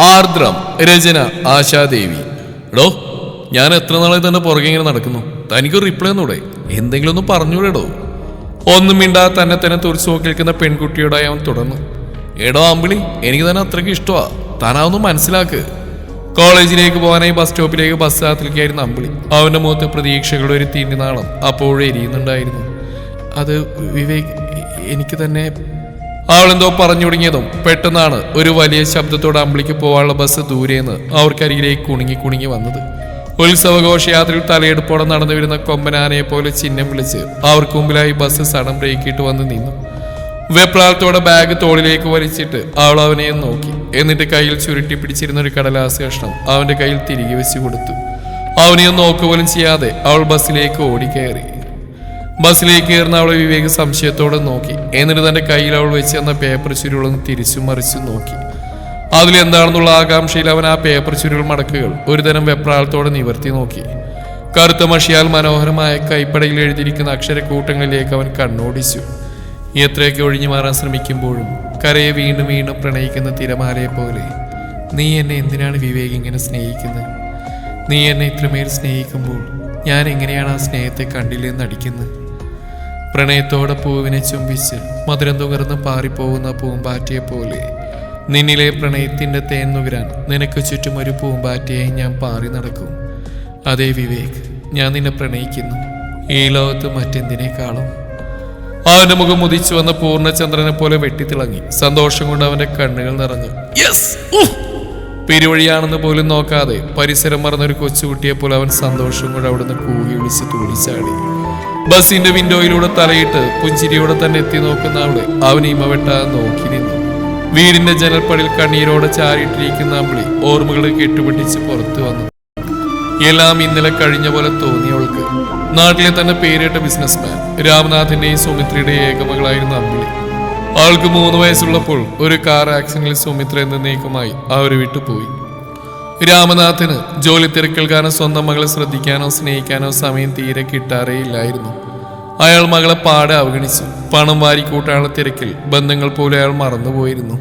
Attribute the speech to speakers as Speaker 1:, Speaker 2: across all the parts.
Speaker 1: ആർദ്രം. രചന ആശാദേവി. എടോ, ഞാൻ എത്ര നാളെ തന്നെ പുറകെ ഇങ്ങനെ നടക്കുന്നു. തനിക്ക് റിപ്ലൈ ഒന്നൂടെ? എന്തെങ്കിലും ഒന്ന് പറഞ്ഞൂടെടോ? ഒന്നും മിണ്ടാതെ തന്നെ തന്നെ തുറച്ചു നോക്കി നിൽക്കുന്ന പെൺകുട്ടിയോടായി അവൻ തുടർന്നു. എടോ അമ്പിളി, എനിക്ക് തന്നെ അത്രയ്ക്ക് ഇഷ്ടമാ. താനാവൊന്നും മനസ്സിലാക്ക്. കോളേജിലേക്ക് പോകാനായി ബസ് സ്റ്റോപ്പിലേക്ക് ബസ് കാത്തിരിക്കുകയായിരുന്നു അമ്പിളി. അവന്റെ മുഖത്ത് പ്രതീക്ഷകളുടെ ഒരു തീണ്ടിനാളം അപ്പോഴും എരിയുന്നുണ്ടായിരുന്നു. അത് വിവേക്, എനിക്ക് തന്നെ. അവളെന്തോ പറഞ്ഞു തുടങ്ങിയതും പെട്ടെന്നാണ് ഒരു വലിയ ശബ്ദത്തോടെ അമ്പിളിക്ക് പോകാനുള്ള ബസ് ദൂരേന്ന് അവർക്കരികിലേക്ക് കുണുങ്ങി കുണുങ്ങി വന്നത്. ഉത്സവഘോഷയാത്രയിൽ തലയെടുപ്പോടെ നടന്നു വരുന്ന കൊമ്പനാനയെ പോലെ ചിഹ്നം വിളിച്ച് അവർക്ക് മുമ്പിലായി ബസ് സഡൻ ബ്രേക്കിട്ട് വന്ന് നിന്നു. വെപ്രാളത്തോടെ ബാഗ് തോളിലേക്ക് വലിച്ചിട്ട് അവൾ അവനെ നോക്കി. എന്നിട്ട് കയ്യിൽ ചുരുട്ടി പിടിച്ചിരുന്ന ഒരു കടലാസ് കഷ്ണം അവന്റെ കയ്യിൽ തിരികെ വെച്ച് കൊടുത്തു. അവനെയൊന്നും നോക്കുപോലും ചെയ്യാതെ അവൾ ബസ്സിലേക്ക് ഓടിക്കയറി. ബസ്സിലേക്ക് കയറുന്ന അവളെ വിവേക് സംശയത്തോടെ നോക്കി. എന്നിട്ട് തന്റെ കയ്യിൽ അവൾ വെച്ച് തന്ന പേപ്പർ ചുരുളൊന്ന് തിരിച്ചു മറിച്ചു നോക്കി. അതിലെന്താണെന്നുള്ള ആകാംക്ഷയിൽ അവൻ ആ പേപ്പർ ചുരുൾ മടക്കുകൾ ഒരുതരം വെപ്രാളത്തോടെ നിവർത്തി നോക്കി. കറുത്ത മഷിയാൽ മനോഹരമായ കൈപ്പടയിൽ എഴുതിയിരിക്കുന്ന അക്ഷരക്കൂട്ടങ്ങളിലേക്ക് അവൻ കണ്ണോടിച്ചു. എത്രയൊക്കെ ഒഴിഞ്ഞു മാറാൻ ശ്രമിക്കുമ്പോഴും കരയെ വീണ്ടും വീണ്ടും പ്രണയിക്കുന്ന തിരമാലയെ പോലെ, നീ എന്നെ എന്തിനാണ് വിവേക് ഇങ്ങനെ സ്നേഹിക്കുന്നത്? നീ എന്നെ ഇത്രമേൽ സ്നേഹിക്കുമ്പോൾ ഞാൻ എങ്ങനെയാണ് ആ സ്നേഹത്തെ കണ്ടില്ലെന്ന് അടിക്കുന്നത്? പ്രണയത്തോടെ പൂവിനെ ചുംബിച്ച് മധുരം തുകർന്ന് പാറിപ്പോകുന്ന പൂമ്പാറ്റയെ പോലെ നിന്നിലെ പ്രണയത്തിന്റെ തേൻ നുകരാൻ നിനക്ക് ചുറ്റും ഒരു പൂമ്പാറ്റയെ ഞാൻ പാറി നടക്കും. അതേ വിവേക്, ഞാൻ നിന്നെ പ്രണയിക്കുന്നു, ഈ ലോകത്ത് മറ്റെന്തിനേക്കാളും. അവന്റെ മുഖം ഉദിച്ചു വന്ന പൂർണ്ണചന്ദ്രനെ പോലെ വെട്ടിത്തിളങ്ങി. സന്തോഷം കൊണ്ട് അവന്റെ കണ്ണുകൾ നിറഞ്ഞു. പെരുവഴിയാണെന്ന് പോലും നോക്കാതെ പരിസരം മറന്നൊരു കൊച്ചുകുട്ടിയെ പോലെ അവൻ സന്തോഷം കൊണ്ട് അവിടുന്ന് കൂകി വിളിച്ച് തുടിച്ചാടി. ബസിന്റെ വിൻഡോയിലൂടെ തലയിട്ട് പുഞ്ചിരിയോടെ തന്നെ എത്തി നോക്കുന്ന അവളെ അവൻ ഇമ വെട്ടാതെ നോക്കി നിന്നു. വീടിന്റെ ജനൽപ്പടിയിൽ കണ്ണീരോടെ ചാരിയിട്ടിരിക്കുന്ന അമ്പിളി ഓർമ്മകളെ കെട്ടുപിടിച്ച് പുറത്തു വന്നു. എല്ലാം ഇന്നലെ കഴിഞ്ഞ പോലെ തോന്നിയവൾക്ക്. നാട്ടിലെ തന്നെ പേരിട്ട ബിസിനസ്മാൻ രാമനാഥന്റെയും സുമിത്രയുടെയും ഏകമകളായിരുന്ന അമ്പിളി. അവൾക്ക് 3 വയസ്സുള്ളപ്പോൾ ഒരു കാർ ആക്സിഡന്റിൽ സുമിത്ര എന്നേക്കുമായി അവരെ വിട്ടുപോയി. രാമനാഥന് ജോലി തിരക്കിൽ കാരണം സ്വന്തം മകളെ ശ്രദ്ധിക്കാനോ സ്നേഹിക്കാനോ സമയം തീരെ കിട്ടാറേ ഇല്ലായിരുന്നു. അയാൾ മകളെ പാടെ അവഗണിച്ചു. പണം വാരിക്കൂട്ടാനുള്ള തിരക്കിൽ ബന്ധങ്ങൾ പോലെ അയാൾ മറന്നുപോയിരുന്നു.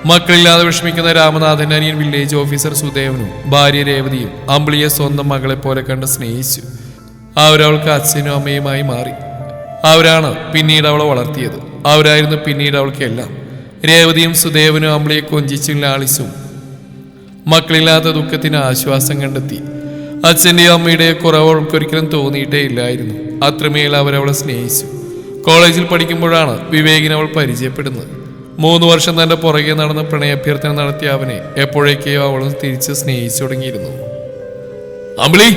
Speaker 1: മക്കളില്ലാതെ വിഷമിക്കുന്ന രാമനാഥന്റെ അനിയൻ വില്ലേജ് ഓഫീസർ സുദേവനും ഭാര്യ രേവതിയും അമ്പിളിയെ സ്വന്തം മകളെ പോലെ കണ്ട് സ്നേഹിച്ചു. അവരവൾക്ക് അച്ഛനും അമ്മയുമായി മാറി. അവരാണ് പിന്നീട് അവളെ വളർത്തിയത്. അവരായിരുന്നു പിന്നീട് അവൾക്ക് എല്ലാം. രേവതിയും സുദേവനും അമ്പിളിയെ കൊഞ്ചിച്ചും ലാളിച്ചും മക്കളില്ലാത്ത ദുഃഖത്തിന് ആശ്വാസം കണ്ടെത്തി. അച്ഛൻ്റെയും അമ്മയുടെയും കുറവ് അവൾക്കൊരിക്കലും തോന്നിയിട്ടേ ഇല്ലായിരുന്നു. അത്രമേൽ അവരവളെ സ്നേഹിച്ചു. കോളേജിൽ പഠിക്കുമ്പോഴാണ് വിവേകിനെ അവൾ പരിചയപ്പെടുന്നത്. 3 വർഷം തന്റെ പുറകെ നടന്ന പ്രണയാഭ്യർത്ഥന നടത്തിയ അവനെ എപ്പോഴേക്കെയോ അവളും തിരിച്ച് സ്നേഹിച്ചു തുടങ്ങിയിരുന്നു. അമ്പിളി!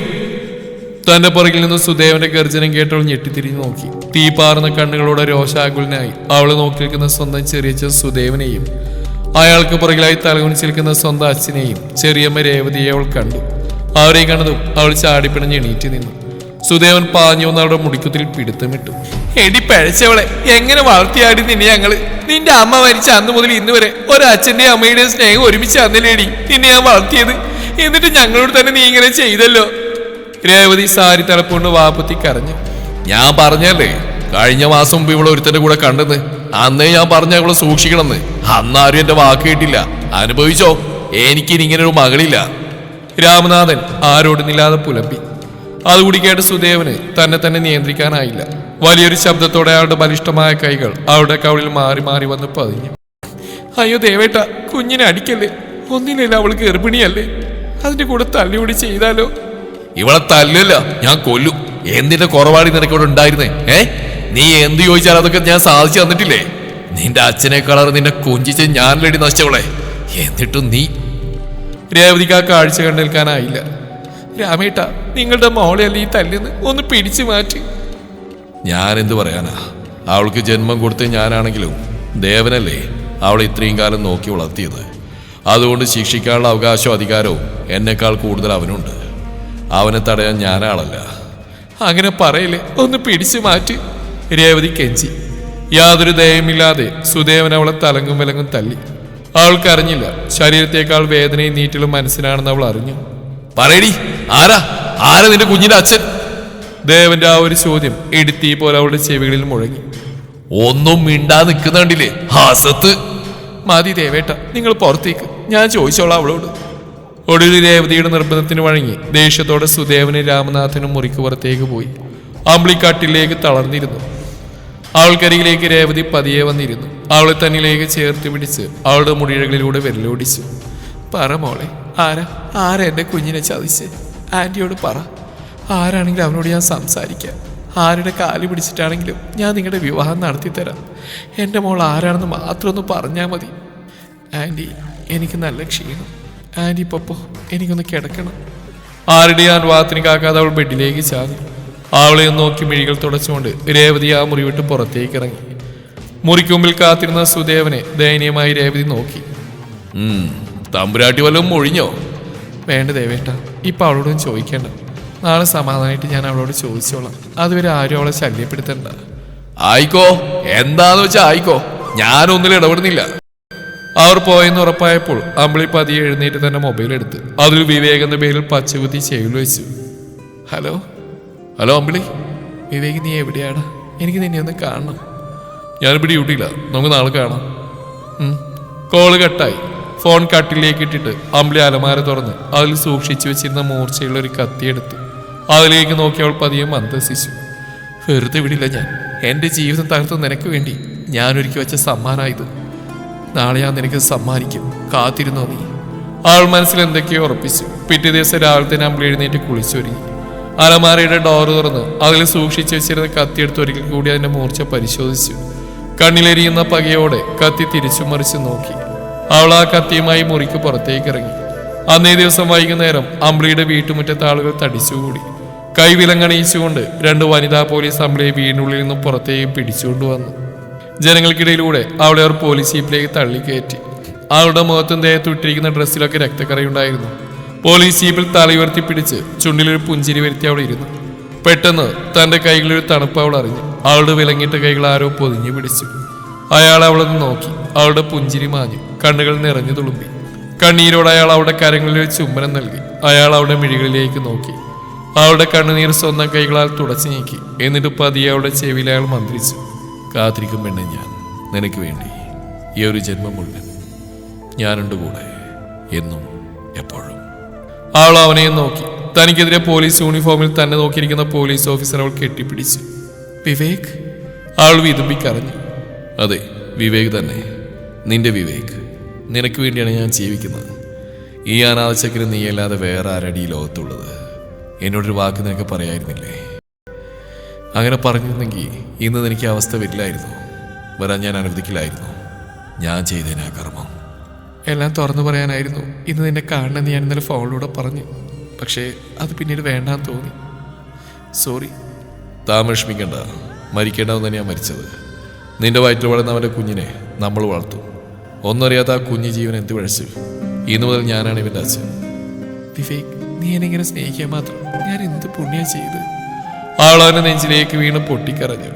Speaker 1: തന്റെ പുറകിൽ നിന്ന് സുദേവന്റെ ഗർജനം കേട്ടവൾ ഞെട്ടിത്തിരിഞ്ഞു നോക്കി. തീപാറുന്ന കണ്ണുകളോടെ രോഷാകുലനായി അവള് നോക്കി നിൽക്കുന്ന സ്വന്തം ചെറിയച്ഛൻ സുദേവനെയും അയാൾക്ക് പുറകിലായി തലകുനിച്ചിരിക്കുന്ന സ്വന്തം അച്ഛനെയും ചെറിയമ്മ രേവതിയെ അവൾ കണ്ടു. അവരെ കണ്ടതും അവൾ ചാടിപ്പിണഞ്ഞ് എണീറ്റ് നിന്നു. സുദേവൻ പാഞ്ഞു വന്ന് അവളുടെ മുടിക്കുത്തിൽ പിടുത്തമിട്ടു. എടി പഴച്ചവളെ, എങ്ങനെ വളർത്തിയാടി നിന്നെ ഞങ്ങള്? നിന്റെ അമ്മ മരിച്ച അന്ന് മുതൽ ഇന്ന് വരെ ഒരച്ഛന്റെയും അമ്മയുടെയും സ്നേഹം ഒരുമിച്ച് അന്നില്ലേടി നിന്നെ ഞാൻ വളർത്തിയത്? എന്നിട്ട് ഞങ്ങളോട് തന്നെ നീ ഇങ്ങനെ ചെയ്തല്ലോ. രേവതി സാരി തലപ്പുകൊണ്ട് വാപ്പത്തി കരഞ്ഞു. ഞാൻ പറഞ്ഞല്ലേ, കഴിഞ്ഞ മാസം മുമ്പ് ഇവിടെ ഒരുത്തന്റെ കൂടെ കണ്ടെന്ന്. അന്നേ ഞാൻ പറഞ്ഞ അവളെ സൂക്ഷിക്കണമെന്ന്. അന്നാരും എന്റെ വാക്ക് കേട്ടില്ല. അനുഭവിച്ചോ, എനിക്കിനി ഇങ്ങനെ ഒരു മകളില്ല. രാമനാഥൻ ആരോടുന്നില്ലാതെ പുലമ്പി. അതുകൂടി കേട്ട് സുദേവന് തന്നെ നിയന്ത്രിക്കാനായില്ല. വലിയൊരു ശബ്ദത്തോടെ അയാളുടെ ബലിഷ്ഠമായ കൈകൾ അവളുടെ കവിളിൽ മാറി മാറി വന്ന് പതിഞ്ഞു. അയ്യോ ദേവേട്ട, കുഞ്ഞിനെ അടിക്കല്ലേ. ഒന്നിനല്ല, അവൾ ഗർഭിണിയല്ലേ. അതിന്റെ കൂടെ തല്ലിയോടി ചെയ്താലോ?
Speaker 2: ഇവളെ തല്ലല്ല, ഞാൻ കൊല്ലും. എന്തിന്റെ കുറവാടി നിനക്കോട് ഉണ്ടായിരുന്നേ? നീ എന്ത് ചോദിച്ചാൽ അതൊക്കെ ഞാൻ സാധിച്ചു തന്നിട്ടില്ലേ? നിന്റെ അച്ഛനെ കളർ നിന്നെ കൊഞ്ചിച്ച് ഞാൻ ലേടി നശിച്ചവളെ. എന്നിട്ടും നീ.
Speaker 1: രേവതിക്ക് ആ കാഴ്ച കണ്ടേൽക്കാനായില്ല. രാമേട്ട, നിങ്ങളുടെ മോളെയല്ലേ ഈ തല്ലുന്ന്, ഒന്ന് പിടിച്ചു മാറ്റി.
Speaker 2: ഞാൻ എന്തു പറയാനാ? അവൾക്ക് ജന്മം കൊടുത്ത് ഞാനാണെങ്കിലും ദേവനല്ലേ അവളെ ഇത്രയും കാലം നോക്കി വളർത്തിയത്. അതുകൊണ്ട് ശിക്ഷിക്കാനുള്ള അവകാശവും അധികാരവും എന്നെക്കാൾ കൂടുതൽ അവനുണ്ട്. അവനെ തടയാൻ ഞാനാളല്ല.
Speaker 1: അങ്ങനെ പറയില്ലേ, ഒന്ന് പിടിച്ചു മാറ്റി. രേവതി കെഞ്ചി. യാതൊരു ദയമില്ലാതെ സുദേവൻ അവളെ തലങ്ങും വിലങ്ങും തല്ലി. അവൾക്കറിഞ്ഞില്ല ശരീരത്തേക്കാൾ വേദനയും നീറ്റലും മനസ്സിലാണെന്ന് അവൾ അറിഞ്ഞു.
Speaker 2: പറയടി, ആരാ നിന്റെ കുഞ്ഞിന്റെ അച്ഛൻ?
Speaker 1: ദേവന്റെ ആ ഒരു ചോദ്യം ഇടുത്തി പോലെ അവളുടെ ചെവികളിൽ മുഴങ്ങി.
Speaker 2: ഒന്നും മിണ്ടാ നിൽക്കുന്ന കണ്ടില്ലേ? ഹാസത്ത്
Speaker 1: മതി ദേവേട്ട, നിങ്ങൾ പുറത്തേക്ക്, ഞാൻ ചോദിച്ചോളാം അവളോട്. ഒടുവിൽ രേവതിയുടെ നിർബന്ധത്തിന് വഴങ്ങി ദേഷ്യത്തോടെ സുദേവനും രാമനാഥനും മുറിക്ക് പുറത്തേക്ക് പോയി. അമ്പിളിക്കാട്ടിലേക്ക് തളർന്നിരുന്നു. അവൾക്കരികിലേക്ക് രേവതി പതിയെ വന്നിരുന്നു. അവളെ തന്നിലേക്ക് ചേർത്ത് പിടിച്ച് അവളുടെ മുടിഴകളിലൂടെ വെല്ലോടിച്ചു. പറ മോളെ, ആരാ എന്റെ കുഞ്ഞിനെ ചതിച്ച്? ആന്റിയോട് പറ. ആരാണെങ്കിലും അവനോട് ഞാൻ സംസാരിക്കാം. ആരുടെ കാല് പിടിച്ചിട്ടാണെങ്കിലും ഞാൻ നിങ്ങളുടെ വിവാഹം നടത്തിത്തരാം. എൻ്റെ മോൾ ആരാണെന്ന് മാത്രം ഒന്ന് പറഞ്ഞാൽ മതി. ആന്റി, എനിക്ക് നല്ല ക്ഷീണം. ആന്റി പപ്പോ, എനിക്കൊന്ന് കിടക്കണം. ആരുടെയും അനുവാദത്തിന് കാക്കാതെ അവൾ ബെഡിലേക്ക് ചാടി. അവളെ നോക്കി മിഴികൾ തുടച്ചുകൊണ്ട് രേവതി ആ മുറി വിട്ട് പുറത്തേക്ക് ഇറങ്ങി. മുറിക്കുമ്പിൽ കാത്തിരുന്ന സുദേവനെ ദയനീയമായി രേവതി നോക്കി.
Speaker 2: തമ്പുരാട്ടി വല്ലതും ഒഴിഞ്ഞോ?
Speaker 1: വേണ്ട ദേവേട്ട, ഇപ്പൊ അവളോടൊന്നും ചോദിക്കേണ്ട. നാളെ സമാധാനമായിട്ട് ഞാൻ അവളോട് ചോദിച്ചോളാം. അതുവരെ ആരും അവളെ ശല്യപ്പെടുത്തണ്ട.
Speaker 2: ആയിക്കോ, എന്താന്ന് വെച്ചാ ആയിക്കോ, ഞാനൊന്നിലും ഇടപെടുന്നില്ല.
Speaker 1: അവർ പോയെന്ന് ഉറപ്പായപ്പോൾ അമ്പിളി പതിയെ എഴുന്നേറ്റ് തന്നെ മൊബൈൽ എടുത്ത് അതിൽ വിവേക് എന്ന പേരിൽ പച്ചകുത്തി ചെവിൽ വെച്ചു. ഹലോ അമ്പിളി. വിവേക്, നീ എവിടെയാണ്? എനിക്ക് നിന്നെ ഒന്ന് കാണണം.
Speaker 2: ഞാനിവിടെ ഡ്യൂട്ടിയില്ല, നമുക്ക് നാളെ കാണാം.
Speaker 1: കോള് കട്ടായി. ഫോൺ കട്ടിലേക്ക് ഇട്ടിട്ട് അമ്പിളി അലമാര തുറന്ന് അതിൽ സൂക്ഷിച്ചു വെച്ചിരുന്ന മൂർച്ചയുള്ള ഒരു കത്തിയെടുത്ത് അതിലേക്ക് നോക്കി അവൾ പതിയെ മന്ദസിച്ചു. വെറുതെ വിടില്ല ഞാൻ. എൻ്റെ ജീവിതം തകർത്ത് നിനക്ക് വേണ്ടി ഞാനൊരുക്കി വെച്ച സമ്മാനമായത്. നാളെ ഞാൻ നിനക്ക് സമ്മാനിക്കും, കാത്തിരുന്നോ നീ. അവൾ മനസ്സിൽ എന്തൊക്കെയോ ഉറപ്പിച്ചു. പിറ്റേ ദിവസം രാവിലെ തന്നെ അമ്പിളി എഴുന്നേറ്റ് കുളിച്ചൊരുങ്ങി. അലമാരയുടെ ഡോറ് തുറന്ന് അതിൽ സൂക്ഷിച്ചു വെച്ചിരുന്ന കത്തിയെടുത്ത് ഒരിക്കൽ കൂടി അതിന്റെ മൂർച്ച പരിശോധിച്ചു. കണ്ണിലെരിയുന്ന പകയോടെ കത്തി തിരിച്ചു മറിച്ച് നോക്കി. അവൾ ആ കത്തിയുമായി മുറിക്ക് പുറത്തേക്ക് ഇറങ്ങി. അന്നേ ദിവസം വൈകുന്നേരം അമ്പിളിയുടെ വീട്ടുമുറ്റത്ത് ആളുകൾ തടിച്ചുകൂടി. കൈവിലങ്ങണിയിച്ചുകൊണ്ട് 2 വനിതാ പോലീസ് അമ്പിളിയെ വീടിനുള്ളിൽ നിന്നും പുറത്തേക്ക് പിടിച്ചുകൊണ്ടുവന്നു. ജനങ്ങൾക്കിടയിലൂടെ അവളെ അവർ പോലീസ് ജീപ്പിലേക്ക് തള്ളിക്കയറ്റി. അവളുടെ മുഖത്തും ദേഹത്തും ഇട്ടിരിക്കുന്ന ഡ്രസ്സിലൊക്കെ രക്തക്കറയുണ്ടായിരുന്നു. പോലീസ് ജീപ്പിൽ തലയുയർത്തി പിടിച്ച് ചുണ്ടിലൊരു പുഞ്ചിരി വരുത്തി അവൾ ഇരുന്നു. പെട്ടെന്ന് തന്റെ കൈകളിലൊരു തണുപ്പ് അവൾ അറിഞ്ഞു. അവളുടെ വിലങ്ങിട്ട കൈകൾ ആരോ പൊതിഞ്ഞു പിടിച്ചു. അയാൾ അവളൊന്ന് നോക്കി. അവളുടെ പുഞ്ചിരി മാഞ്ഞു. കണ്ണുകൾ നിറഞ്ഞു തുളുമ്പി. കണ്ണീരോട് അയാൾ അവളുടെ കരങ്ങളിൽ ഒരു ചുംബനം നൽകി. അയാൾ അവളുടെ മിഴികളിലേക്ക് നോക്കി. അവളുടെ കണ്ണുനീർ സ്വന്തം കൈകളാൽ തുടച്ചു നീക്കി. എന്നിട്ട് പതിയെ അവളുടെ ചെവിയിൽ അയാൾ മന്ത്രിച്ചു.
Speaker 2: കാത്തിരിക്കും പെണ്ണെ, ഞാൻ നിനക്ക് വേണ്ടി ഈ ഒരു ജന്മം മുഴുവൻ ഞാനുണ്ട് കൂടെ, എന്നും എപ്പോഴും.
Speaker 1: അവൾ അവനെയും നോക്കി. തനിക്കെതിരെ പോലീസ് യൂണിഫോമിൽ തന്നെ നോക്കിയിരിക്കുന്ന പോലീസ് ഓഫീസർ അവൾ കെട്ടിപ്പിടിച്ചു. വിവേക്? അവൾ വിതുമ്പിക്കരഞ്ഞു.
Speaker 2: അതെ, വിവേക് തന്നെ, നിന്റെ വിവേക്. നിനക്ക് വേണ്ടിയാണ് ഞാൻ ജീവിക്കുന്നത്. ഈ അനാഥച്ചക്കിന് നീയല്ലാതെ വേറെ ആരടി ഈ ലോകത്തുള്ളത്? എന്നോടൊരു വാക്ക് നിനക്ക് പറയായിരുന്നില്ലേ? അങ്ങനെ പറഞ്ഞിരുന്നെങ്കിൽ ഇന്ന് എനിക്ക് അവസ്ഥ വരില്ലായിരുന്നു. വരാൻ ഞാൻ അനുവദിക്കില്ലായിരുന്നു. ഞാൻ ചെയ്തേനെ ആ കർമ്മം.
Speaker 1: എല്ലാം തുറന്നു പറയാനായിരുന്നു ഇന്ന് നിന്നെ കാണണമെന്ന് ഞാൻ ഇന്നലെ ഫോണിലൂടെ പറഞ്ഞു. പക്ഷേ അത് പിന്നീട് വേണ്ടാന്ന് തോന്നി. സോറി.
Speaker 2: താൻ വിഷമിക്കണ്ട. മരിക്കേണ്ടതെന്ന് തന്നെയാണ് മരിച്ചത്. നിന്റെ വയറ്റിൽ വളർന്ന അവൻ്റെ കുഞ്ഞിനെ നമ്മൾ വളർത്തും. ഒന്നറിയാത്ത ആ കുഞ്ഞു ജീവൻ എന്ത് വിഴച്ചു. ഇന്നു മുതൽ ഞാനാണ് ഇവൻ്റെ അച്ഛൻ.
Speaker 1: വിവേക്, നീ എന്നെങ്ങനെ സ്നേഹിക്കാൻ മാത്രം ഞാൻ എന്ത് പുണ്യം ചെയ്ത്? അവളവൻ്റെ നെഞ്ചിലേക്ക് വീണ് പൊട്ടിക്കരഞ്ഞു.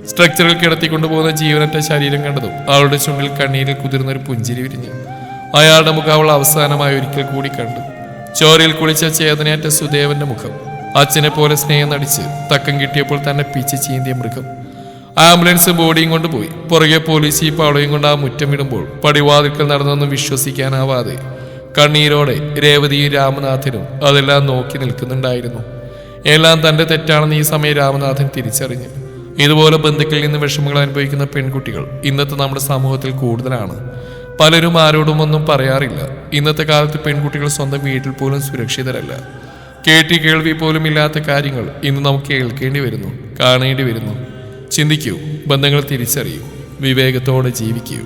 Speaker 1: സ്ട്രക്ചറിൽ കിടത്തിക്കൊണ്ടുപോകുന്ന ജീവനറ്റ ശരീരം കണ്ടതും അവളുടെ ചുണ്ടിൽ കണ്ണീരിൽ കുതിർന്നൊരു പുഞ്ചിരി വിരിഞ്ഞു. അയാളുടെ മുഖം അവൾ അവസാനമായി ഒരിക്കൽ കൂടി കണ്ടു. ചോരയിൽ കുളിച്ച ചേതനയേറ്റ സുദേവന്റെ മുഖം. അച്ഛനെ പോലെ സ്നേഹം നടിച്ച് തക്കം കിട്ടിയപ്പോൾ തന്നെ പിച്ച് ചീന്തിയ മൃഗം. ആംബുലൻസ് ബോഡിയും കൊണ്ടുപോയി. പുറകെ പോലീസ് ജീപ്പ് അവളെയും കൊണ്ട് ആ മുറ്റം വിടുമ്പോൾ പടിവാതിൽക്കൽ നടന്നൊന്നും വിശ്വസിക്കാനാവാതെ കണ്ണീരോടെ രേവതിയും രാമനാഥനും അതെല്ലാം നോക്കി നിൽക്കുന്നുണ്ടായിരുന്നു. എല്ലാം തന്റെ തെറ്റാണെന്ന് ഈ സമയം രാമനാഥൻ തിരിച്ചറിഞ്ഞു. ഇതുപോലെ ബന്ധുക്കളിൽ നിന്ന് വിഷമങ്ങൾ അനുഭവിക്കുന്ന പെൺകുട്ടികൾ ഇന്നത്തെ നമ്മുടെ സമൂഹത്തിൽ കൂടുതലാണ്. പലരും ആരോടും ഒന്നും പറയാറില്ല. ഇന്നത്തെ കാലത്ത് പെൺകുട്ടികൾ സ്വന്തം വീട്ടിൽ പോലും സുരക്ഷിതരല്ല. കേൾവി പോലും ഇല്ലാത്ത കാര്യങ്ങൾ ഇന്ന് നമുക്ക് കേൾക്കേണ്ടി വരുന്നു, കാണേണ്ടി വരുന്നു. ചിന്തിക്കൂ, ബന്ധങ്ങൾ തിരിച്ചറിയൂ, വിവേകത്തോടെ ജീവിക്കൂ.